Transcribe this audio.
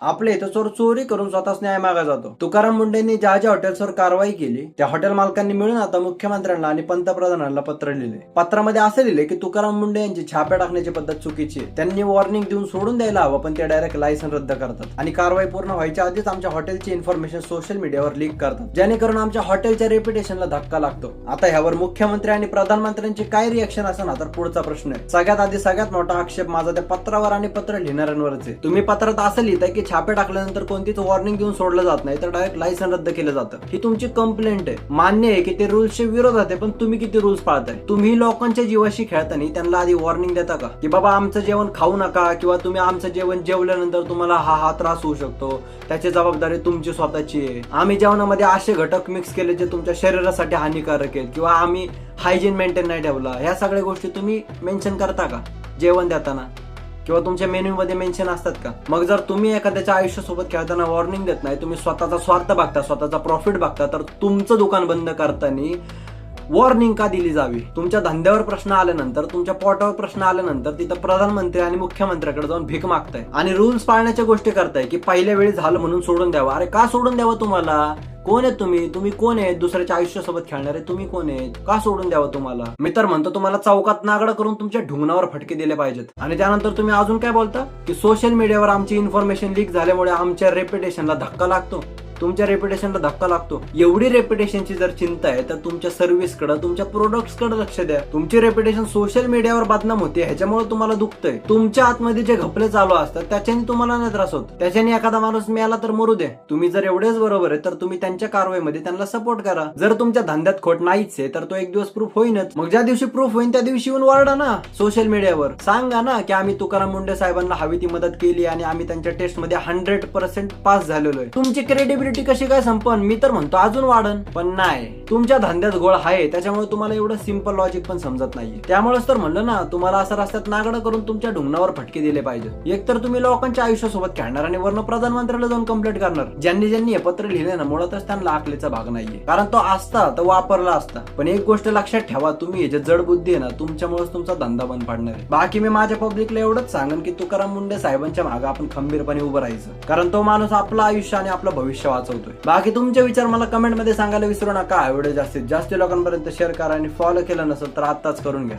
आपल्या इथं चोर चोरी करून स्वतःच न्याय मागा जातो. तुकाराम मुंडेंनी ज्या ज्या हॉटेल्सवर कारवाई केली त्या हॉटेल मालकांनी मिळून आता मुख्यमंत्र्यांना आणि पंतप्रधानांना पत्र लिहिले. पत्रामध्ये असे लिहिले की तुकाराम मुंडे यांची छाप्या टाकण्याची पद्धत चुकीची आहे. त्यांनी वॉर्निंग देऊन सोडून द्यायला हवं, पण ते डायरेक्ट लायसन रद्द करतात आणि कारवाई पूर्ण व्हायच्या आधीच आमच्या हॉटेलची इन्फॉर्मेशन सोशल मीडियावर लीक करतात, जेणेकरून आमच्या हॉटेलच्या रेप्युटेशनला धक्का लागतो. आता ह्यावर मुख्यमंत्री आणि प्रधानमंत्र्यांची काय रिएक्शन असेल तर पुढचा प्रश्न आहे. सगळ्यात आधी सगळ्यात मोठा आक्षेप माझा त्या पत्रावर आणि पत्र लिहिणाऱ्यांवरच आहे. तुम्ही पत्रात असं लिहिताय की छापे टाकल्यानंतर कोणतीच वॉर्निंग देऊन सोडलं जात नाही, तर डायरेक्ट लायसन रद्द केलं जातं. ही तुमची कंप्लेंट आहे. मान्य आहे की ते रूल्सच्या विरोधात आहे, पण तुम्ही किती रूल्स पाळताय? तुम्ही लोकांच्या जीवाशी खेळताना त्यांना आधी वॉर्निंग देता का की बाबा आमचं जेवण खाऊ नका, किंवा तुम्ही आमचं जेवण जेवल्यानंतर तुम्हाला हा त्रास होऊ शकतो, त्याची जबाबदारी तुमची स्वतःची आहे. आम्ही जेवणामध्ये असे घटक मिक्स केले जे तुमच्या शरीरासाठी हानिकारक आहेत, किंवा आम्ही हायजीन मेंटेन नाही ठेवला, ह्या सगळ्या गोष्टी तुम्ही मेन्शन करता का जेवण देताना, किंवा तुमच्या मेन्यू मध्ये मेन्शन असतात का? मग जर तुम्ही एखाद्याच्या आयुष्यासोबत खेळताना वॉर्निंग देत नाही, तुम्ही स्वतःचा स्वार्थ बघता, स्वतःचा प्रॉफिट बघता, तर तुमचं दुकान बंद करताना वॉर्निंग का दिली जावी? तुमच्या धंद्यावर प्रश्न आल्यानंतर, तुमच्या पोटावर प्रश्न आल्यानंतर तिथं प्रधानमंत्री आणि मुख्यमंत्र्याकडे जाऊन भीक मागताय आणि रूल्स पाळण्याच्या गोष्टी करताय की पहिल्या वेळी झालं म्हणून सोडून द्यावा. अरे का सोडून द्यावं? तुम्हाला कोण आहेत? तुम्ही कोण आहेत? दुसऱ्याच्या आयुष्यासोबत खेळणारे तुम्ही कोण आहेत? का सोडून द्यावं तुम्हाला? मी तर म्हणतो तुम्हाला चौकात नागडा करून तुमच्या ढुंगणावर फटके दिले पाहिजेत. आणि त्यानंतर तुम्ही अजून काय बोलता की सोशल मीडियावर आमची इन्फॉर्मेशन लीक झाल्यामुळे आमच्या रेप्युटेशनला धक्का लागतो. तुमच्या रेप्युटेशनला धक्का लागतो. एवढी रेप्युटेशनची जर चिंता आहे तर तुमच्या सर्व्हिसकडे, तुमच्या प्रोडक्ट्सकडे लक्ष द्या. तुमची रेप्युटेशन सोशल मीडियावर बदनाम होते, ह्याच्यामुळे तुम्हाला दुखतंय. तुमच्या आतमध्ये जे घपले चालू असतात त्याच्याने तुम्हाला नाही त्रास होत. त्याच्याने एखादा माणूस मेला तर मरू दे. तुम्ही जर एवढेच बरोबर आहे तर तुम्ही त्यांच्या कारवाईमध्ये त्यांना सपोर्ट करा. जर तुमच्या धंद्यात खोट नाहीच आहे तर तो एक दिवस प्रूफ होईनच. मग ज्या दिवशी प्रूफ होईल त्या दिवशी येऊन वाढा ना सोशल मीडियावर. सांगा ना की आम्ही तुकाराम मुंडे साहेबांना हवी ती मदत केली आणि आम्ही त्यांच्या टेस्टमध्ये 100% पास झालेलो आहे. तुमची क्रेडिबिलिटी कशी काय संपन? मी तर म्हणतो अजून वाढन. पण नाही, तुमच्या धंद्यात गोळ आहे त्याच्यामुळे तुम्हाला एवढं सिंपल लॉजिक पण समजत नाहीये. त्यामुळेच तर म्हणलं ना, तुम्हाला असं रस्त्यात नागडं करून तुमच्या ढुंगणावर फटके दिले पाहिजे. एक तर तुम्ही लोकांच्या आयुष्यासोबत खेळणार आणि वर्ण प्रधानमंत्र्याला जाऊन कंप्लेंट करणार. ज्यांनी हे पत्र लिहिले ना, मुळातच त्यांना अकलेचा भाग नाहीये. कारण तो असता तर वापरला असता. पण एक गोष्ट लक्षात ठेवा, तुम्ही हे जे जड बुद्धी आहे ना, तुमच्यामुळेच तुमचा धंदा बंद पडणार आहे. बाकी मी माझ्या पब्लिकला एवढंच सांगन की तुकाराम मुंडे साहेबांच्या मागे आपण खंबीरपणे उभं राहायचं, कारण तो माणूस आपलं आयुष्य आणि आपलं भविष्य वाचवतोय. बाकी तुमचे विचार मला कमेंट मध्ये सांगायला विसरू नका. हा व्हिडिओ जास्तीत जास्त लोकांपर्यंत शेअर करा आणि फॉलो केलं नसेल तर आत्ताच करून घ्या.